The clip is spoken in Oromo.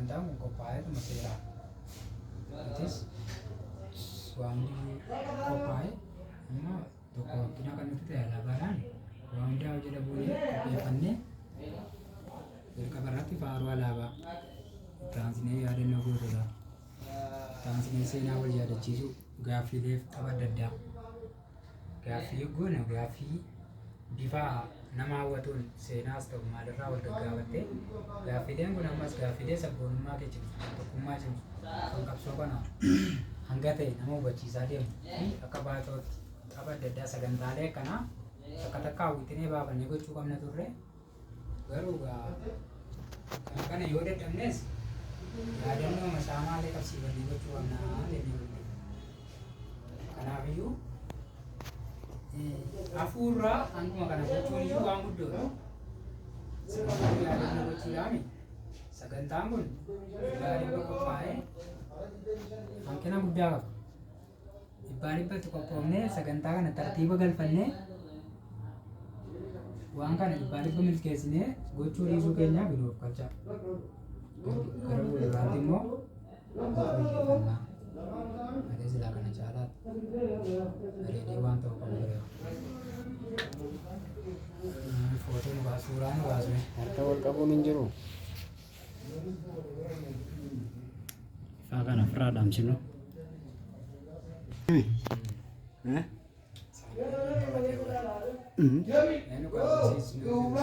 sagantaan kun qophaa'eetuma seera. Atis waan qophaa'e amma tokko wakkina kan nuti ta'e alaabaadhaan waan hundaa hojii dhabuun qopheeffannee jalqaba irratti faaruu alaabaa taansinee yaadannoo gootota taansinee seenaa wal yaadachiisu gaaffiileef tapha adda addaa gaaffii goona gaaffii bifa nama hawwatuun seenaas ta'u maalirraa wal gaggaafattee gaaffiileen kun ammas gaaffiilee sabboonummaa kee cimsu tokkummaa cimsu kan qabsoo kana hanga ta'e nama hubachiisaa deemu akka baatootti tapha adda addaa sagantaalee akkanaa takka takka hawwitinee baafannee gochuu qabna turre garuu kana yoo dadhabnes yaadannoo masaa maalee qabsiifannee gochuu qabnaa jennee kanaafiyyuu hafuurraa hanguma kana gochuun iyyuu waan guddoodha. Sagantaa yaadannoo gochuudhaani sagantaan kun dhibba qophaa'ee hanqina guddaa qaba. Dhibbatti qophoofnee sagantaa kana tartiiba galfannee waan kana dhibba milkeessinee gochuu dhiisuu keenyaa biluuf qabcha. Gara fuulduraatti immoo hojjefannaa. Malee silaa kana caalaatti bareedee waan ta'u qabu jira. Footoo nu baasu, suuraa nu baasu. Harka wal qabuun hin jiru. Ifaa kana ofirraa dhaamsinu. Suuraa